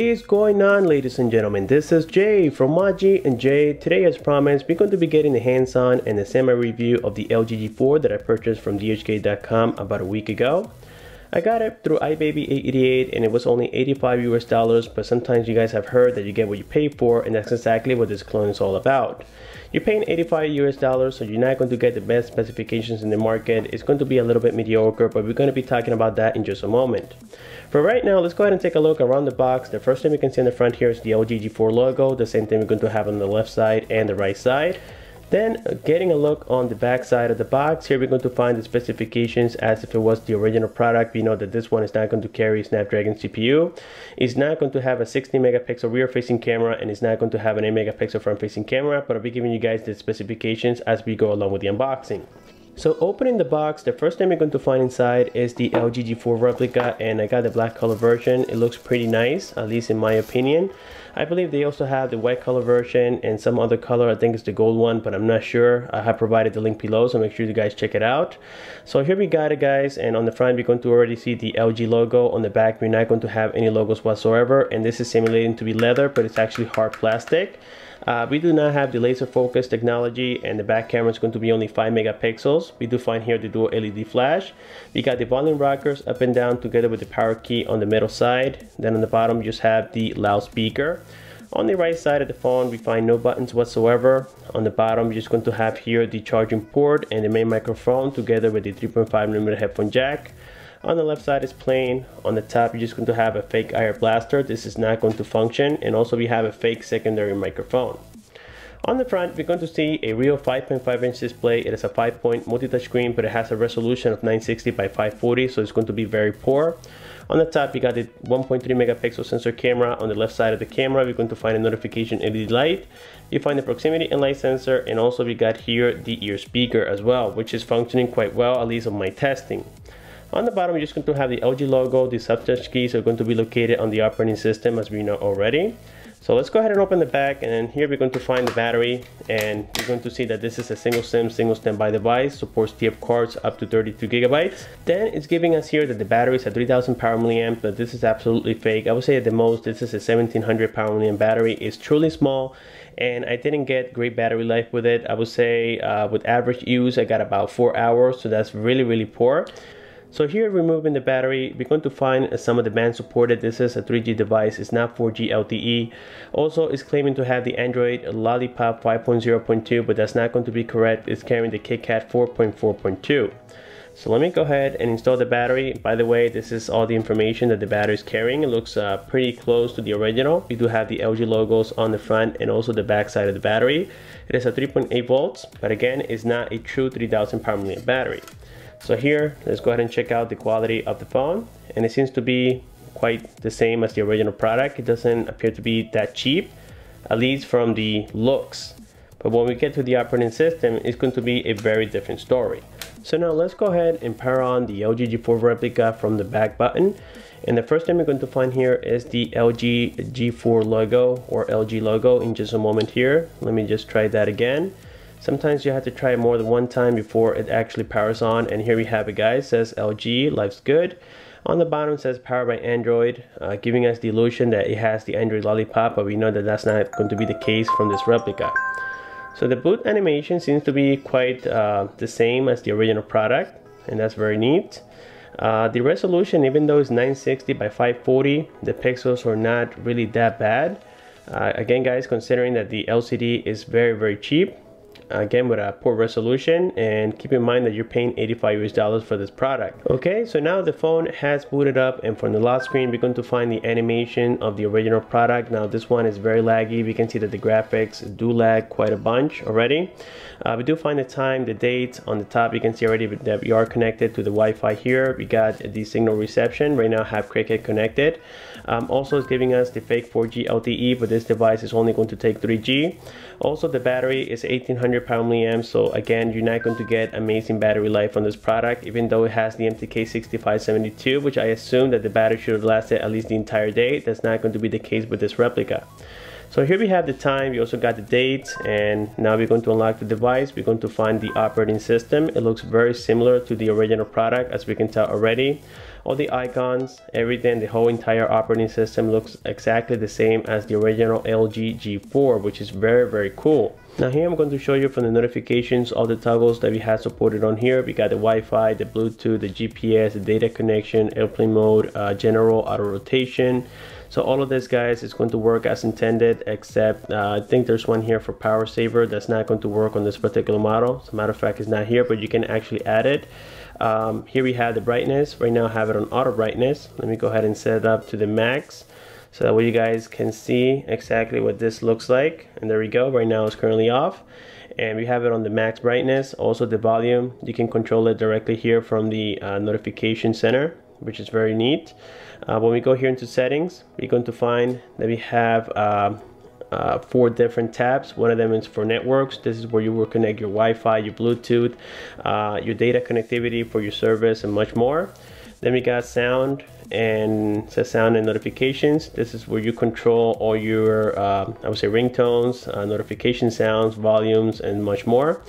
is going on, ladies and gentlemen? This is Jay from Maji and Jay. Today, as promised, we're going to be getting the hands-on and the semi-review of the LG G4 that I purchased from Dhgate.com about a week ago. I got it through iBaby888 and it was only $85 US, but sometimes you guys have heard that you get what you pay for, and that's exactly what this clone is all about. You're paying $85 US, so you're not going to get the best specifications in the market. It's going to be a little bit mediocre, but we're going to be talking about that in just a moment. For right now, let's go ahead and take a look around the box. The first thing we can see on the front here is the LG G4 logo, the same thing we're going to have on the left side and the right side. Then getting a look on the back side of the box, here we're going to find the specifications as if it was the original product. We know that this one is not going to carry Snapdragon CPU. It's not going to have a 60 megapixel rear facing camera, and it's not going to have an 8 megapixel front facing camera, but I'll be giving you guys the specifications as we go along with the unboxing. So opening the box, the first thing we're going to find inside is the LG G4 Replica, and I got the black color version. It looks pretty nice, at least in my opinion. I believe they also have the white color version and some other color. I think it's the gold one, but I'm not sure. I have provided the link below, so make sure you guys check it out. So here we got it, guys, and on the front we're going to already see the LG logo. On the back we're not going to have any logos whatsoever, and this is simulating to be leather, but it's actually hard plastic. We do not have the laser focus technology, and the back camera is going to be only 5 megapixels. We do find here the dual LED flash. We got the volume rockers up and down together with the power key on the middle side. Then on the bottom you just have the loudspeaker. On the right side of the phone we find no buttons whatsoever. On the bottom you're just going to have here the charging port and the main microphone together with the 3.5mm headphone jack. On the left side is plain. On the top you're just going to have a fake IR blaster. This is not going to function, and also we have a fake secondary microphone. On the front we're going to see a real 5.5-inch display. It is a 5-point multi-touch screen, but it has a resolution of 960 by 540, so it's going to be very poor. On the top you got the 1.3 megapixel sensor camera. On the left side of the camera we're going to find a notification LED light. You find the proximity and light sensor, and also we got here the ear speaker as well, which is functioning quite well, at least on my testing. On the bottom, you're just going to have the LG logo. The sub-touch keys are going to be located on the operating system, as we know already. So let's go ahead and open the back, and then here we're going to find the battery, and you're going to see that this is a single SIM, single standby device, supports TF cards up to 32 gigabytes. Then it's giving us here that the battery is a 3000 power milliamp, but this is absolutely fake. I would say at the most this is a 1700 power milliamp battery. It's truly small, and I didn't get great battery life with it. I would say with average use I got about 4 hours, so that's really poor. So here, removing the battery, we're going to find some of the bands supported. This is a 3G device, it's not 4G LTE. Also, it's claiming to have the Android Lollipop 5.0.2, but that's not going to be correct. It's carrying the KitKat 4.4.2. So let me go ahead and install the battery. By the way, this is all the information that the battery is carrying. It looks pretty close to the original. We do have the LG logos on the front and also the back side of the battery. It is a 3.8 volts, but again, it's not a true 3000 power milliamp battery. So here, let's go ahead and check out the quality of the phone, and it seems to be quite the same as the original product. It doesn't appear to be that cheap, at least from the looks. But when we get to the operating system, it's going to be a very different story. So now let's go ahead and power on the LG G4 Replica from the back button. And the first thing we're going to find here is the LG G4 logo, or LG logo, in just a moment here. Let me just try that again. Sometimes you have to try it more than one time before it actually powers on, and here we have it, guys. It says LG, life's good. On the bottom it says powered by Android, giving us the illusion that it has the Android Lollipop, but we know that that's not going to be the case from this replica. So the boot animation seems to be quite the same as the original product, and that's very neat. The resolution, even though it's 960 by 540, the pixels are not really that bad. Again, guys, considering that the LCD is very cheap, again with a poor resolution, and keep in mind that you're paying $85 US for this product. Okay, so now the phone has booted up, and from the lock screen we're going to find the animation of the original product. Now this one is very laggy. We can see that the graphics do lag quite a bunch already. We do find the time, the date on the top. You can see already that we are connected to the Wi-Fi here. We got the signal reception. Right now I have Cricket connected. Also it's giving us the fake 4G LTE, but this device is only going to take 3G. Also the battery is 1800 power milliamps, so again you're not going to get amazing battery life on this product, even though it has the MTK 6572, which I assume that the battery should have lasted at least the entire day. That's not going to be the case with this replica. So here we have the time, we also got the date, and now we're going to unlock the device. We're going to find the operating system. It looks very similar to the original product, as we can tell already. All the icons, everything, the whole entire operating system looks exactly the same as the original LG G4, which is very, very cool. Now here I'm going to show you from the notifications all the toggles that we have supported on here. We got the Wi-Fi, the Bluetooth, the GPS, the data connection, airplane mode, general, auto rotation. So all of this, guys, is going to work as intended, except I think there's one here for power saver that's not going to work on this particular model. As a matter of fact, it's not here, but you can actually add it. Here we have the brightness. Right now I have it on auto brightness. Let me go ahead and set it up to the max, so that way you guys can see exactly what this looks like. And there we go. Right now it's currently off, and we have it on the max brightness. Also the volume, you can control it directly here from the notification center, which is very neat. When we go here into settings, we're going to find that we have 4 different tabs. One of them is for networks. This is where you will connect your Wi-Fi, your Bluetooth, your data connectivity for your service, and much more. Then we got sound, and it says sound and notifications. This is where you control all your I would say ringtones, notification sounds, volumes, and much more.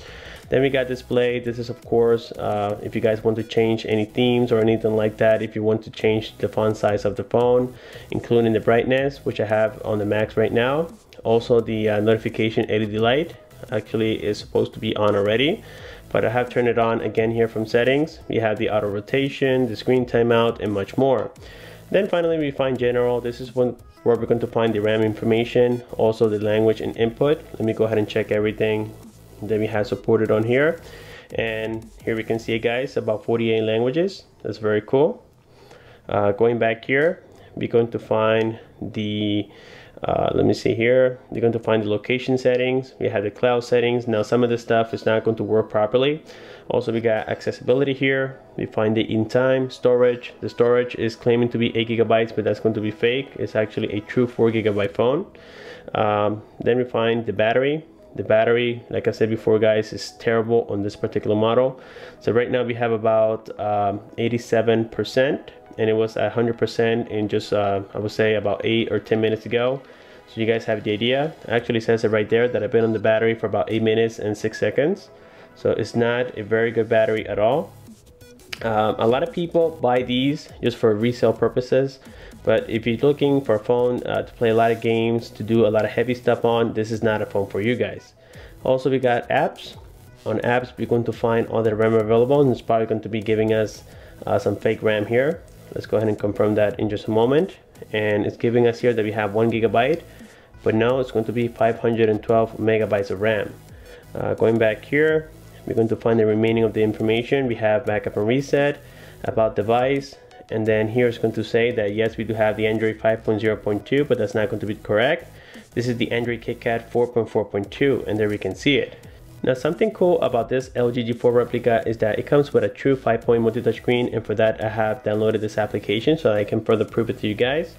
Then we got display. This is, of course, if you guys want to change any themes or anything like that, if you want to change the font size of the phone, including the brightness, which I have on the max right now. Also the notification LED light actually is supposed to be on already, but I have turned it on again here from settings. We have the auto rotation, the screen timeout, and much more. Then finally we find general. This is where we're going to find the RAM information, also the language and input. Let me go ahead and check everything that we have supported on here, and here we can see, guys, about 48 languages. That's very cool. Going back here, we're going to find the let me see here, you're going to find the location settings. We have the cloud settings. Now some of this stuff is not going to work properly. Also we got accessibility here. We find the in time storage. The storage is claiming to be 8 GB, but that's going to be fake. It's actually a true 4 GB phone. Then we find the battery. The battery, like I said before, guys, is terrible on this particular model. So right now we have about 87%, and it was 100% in just I would say about 8 or 10 minutes ago. So you guys have the idea. It actually says it right there that I've been on the battery for about 8 minutes and 6 seconds. So it's not a very good battery at all. A lot of people buy these just for resale purposes, but if you're looking for a phone to play a lot of games, to do a lot of heavy stuff on, this is not a phone for you guys. Also we got apps. On apps we're going to find all the RAM available, and it's probably going to be giving us some fake RAM here. Let's go ahead and confirm that in just a moment. And it's giving us here that we have 1 GB, but no, it's going to be 512 megabytes of RAM. Going back here, we're going to find the remaining of the information. We have backup and reset, about device, and then here it's going to say that yes, we do have the Android 5.0.2, but that's not going to be correct. This is the Android KitKat 4.4.2, and there we can see it. Now something cool about this LG G4 Replica is that it comes with a true 5-point multi-touch screen, and for that I have downloaded this application so that I can further prove it to you guys.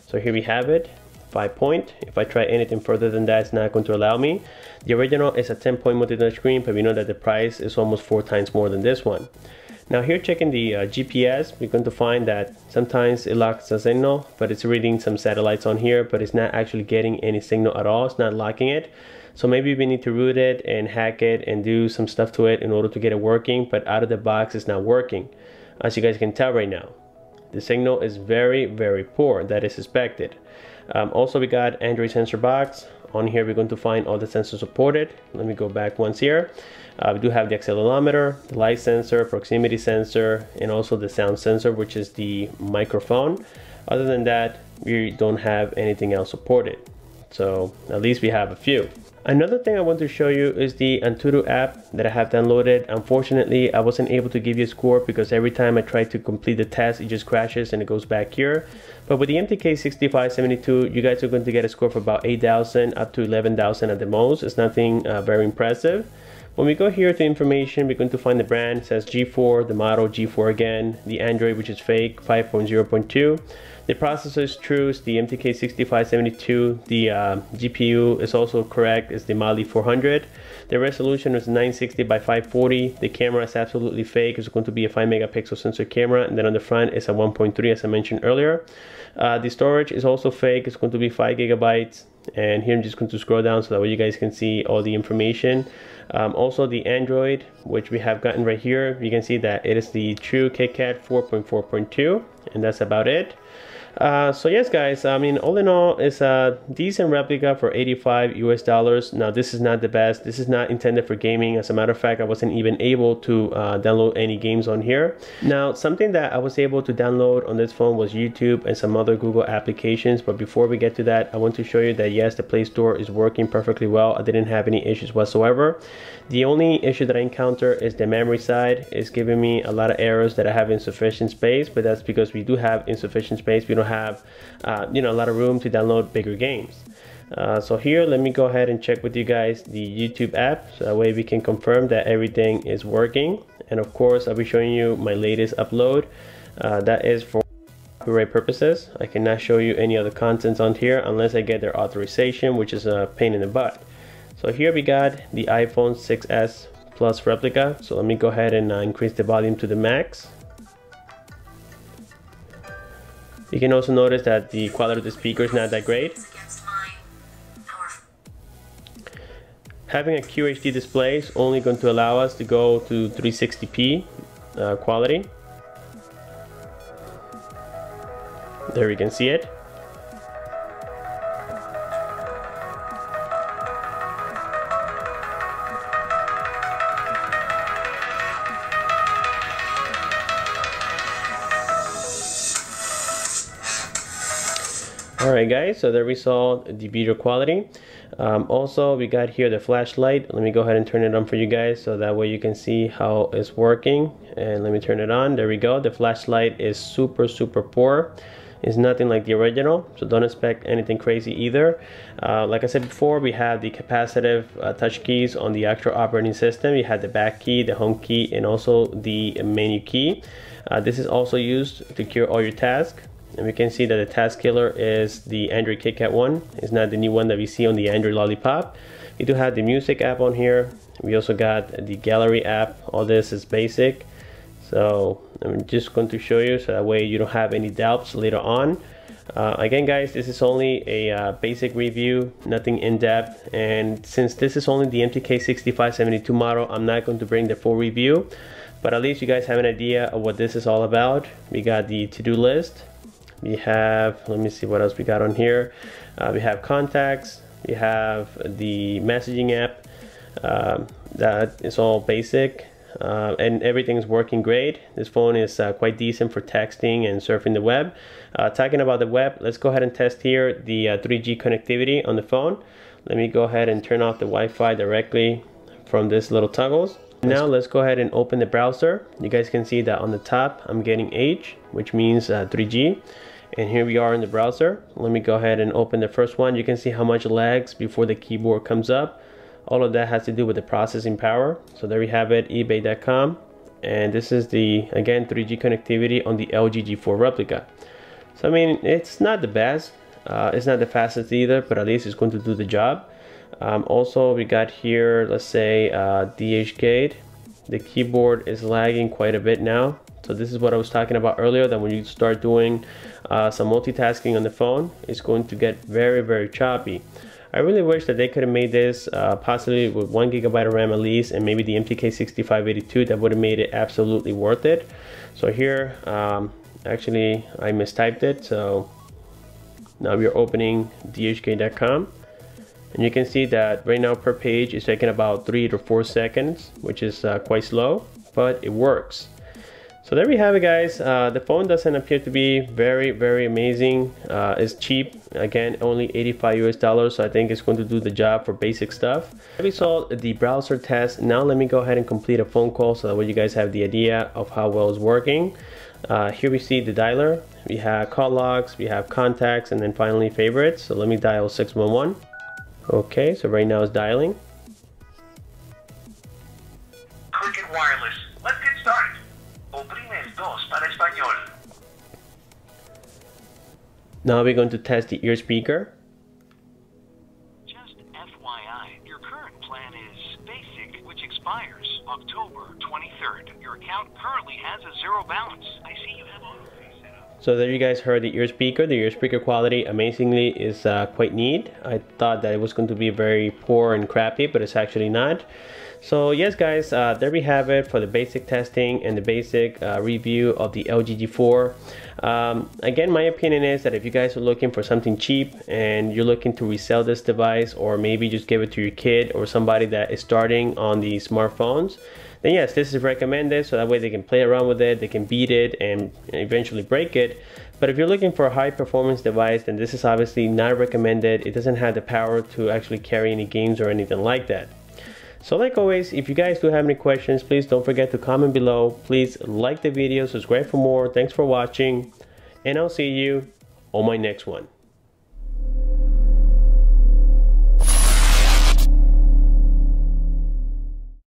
So here we have it, 5-point. If I try anything further than that, it's not going to allow me. The original is a 10-point multi-touch screen, but we know that the price is almost 4 times more than this one. Now here, checking the GPS, we're going to find that sometimes it locks the signal, but it's reading some satellites on here, but it's not actually getting any signal at all. It's not locking it. So maybe we need to root it and hack it and do some stuff to it in order to get it working, but out of the box it's not working. As you guys can tell right now, the signal is very, very poor. That is expected. Also we got Android sensor box. On here we're going to find all the sensors supported. Let me go back once here. We do have the accelerometer, the light sensor, proximity sensor, and also the sound sensor, which is the microphone. Other than that, we don't have anything else supported. So at least we have a few. Another thing I want to show you is the Antutu app that I have downloaded. Unfortunately, I wasn't able to give you a score because every time I try to complete the test, it just crashes and it goes back here. But with the MTK6572, you guys are going to get a score of about 8,000 up to 11,000 at the most. It's nothing very impressive. When we go here to information, we're going to find the brand. It says G4, the model G4 again, the Android, which is fake, 5.0.2. The processor is true, it's the MTK6572. The GPU is also correct, it's the Mali 400. The resolution is 960 by 540. The camera is absolutely fake. It's going to be a 5 megapixel sensor camera, and then on the front is a 1.3 as I mentioned earlier. The storage is also fake. It's going to be 5 gigabytes. And here I'm just going to scroll down so that way you guys can see all the information. Also the Android, which we have gotten right here, you can see that it is the true KitKat 4.4.2, and that's about it. So yes guys, I mean, all in all, it's a decent replica for $85 US. Now this is not the best. This is not intended for gaming. As a matter of fact, I wasn't even able to download any games on here. Now something that I was able to download on this phone was YouTube and some other Google applications. But before we get to that, I want to show you that yes, the Play Store is working perfectly well. I didn't have any issues whatsoever. The only issue that I encounter is the memory side. It's giving me a lot of errors that I have insufficient space, but that's because we do have insufficient space. We don't have you know, a lot of room to download bigger games. So here, let me go ahead and check with you guys the YouTube app, so that way we can confirm that everything is working. And of course, I'll be showing you my latest upload. That is for copyright purposes. I cannot show you any other contents on here unless I get their authorization, which is a pain in the butt. So here we got the iPhone 6s Plus replica. So let me go ahead and increase the volume to the max. You can also notice that the quality of the speaker is not that great. Having a QHD display is only going to allow us to go to 360p quality. There we can see it. Alright guys, so there we saw the video quality. Also we got here the flashlight. Let me go ahead and turn it on for you guys so that way you can see how it's working. And let me turn it on. There we go. The flashlight is super poor. It's nothing like the original, so don't expect anything crazy either. Like I said before, we have the capacitive touch keys on the actual operating system. You have the back key, the home key, and also the menu key. This is also used to cure all your tasks. And we can see that the task killer is the Android KitKat one. It's not the new one that we see on the Android Lollipop. We do have the music app on here. We also got the gallery app. All this is basic. So I'm just going to show you so that way you don't have any doubts later on. Again guys, this is only a basic review, nothing in depth. And since this is only the MTK6572 model, I'm not going to bring the full review. But at least you guys have an idea of what this is all about. We got the to-do list. We have, let me see what else we got on here. We have contacts, we have the messaging app. That is all basic, and everything's working great. This phone is quite decent for texting and surfing the web. Talking about the web, let's go ahead and test here the 3G connectivity on the phone. Let me go ahead and turn off the Wi-Fi directly from this little toggles. Now let's go ahead and open the browser. You guys can see that on the top I'm getting H, which means 3G. And here we are in the browser. Let me go ahead and open the first one. You can see how much lags before the keyboard comes up. All of that has to do with the processing power. So there we have it, ebay.com. And this is the, again, 3G connectivity on the LG G4 replica. So I mean, it's not the best. It's not the fastest either, but at least it's going to do the job. Also, we got here, let's say, Dhgate. The keyboard is lagging quite a bit now. So this is what I was talking about earlier, that when you start doing some multitasking on the phone, it's going to get very choppy. I really wish that they could have made this possibly with 1 GB of RAM at least, and maybe the MTK6582. That would have made it absolutely worth it. So here, actually I mistyped it. So now we are opening Dhgate.com. And you can see that right now per page is taking about 3 to 4 seconds, which is quite slow, but it works. So there we have it guys. The phone doesn't appear to be very amazing. It's cheap, again only $85 US, so I think it's going to do the job for basic stuff. We saw the browser test. Now let me go ahead and complete a phone call so that way you guys have the idea of how well it's working. Here we see the dialer. We have call logs, we have contacts, and then finally favorites. So let me dial 611. Okay, so right now it's dialing. Cricket Wireless. Let's get started. Oprime el 2 para español. Now we're going to test the ear speaker. Just FYI, your current plan is basic, which expires October 23rd. Your account currently has a zero balance. I see you have autopay set up. So there you guys heard the ear speaker. The ear speaker quality amazingly is quite neat. I thought that it was going to be very poor and crappy, but it's actually not. So yes guys, there we have it for the basic testing and the basic review of the LG G4. Again, my opinion is that if you guys are looking for something cheap and you're looking to resell this device, or maybe just give it to your kid or somebody that is starting on the smartphones, then yes, this is recommended, so that way they can play around with it, they can beat it and eventually break it. But if you're looking for a high performance device, then this is obviously not recommended. It doesn't have the power to actually carry any games or anything like that. So like always, if you guys do have any questions, please don't forget to comment below. Please like the video, subscribe for more. Thanks for watching, and I'll see you on my next one.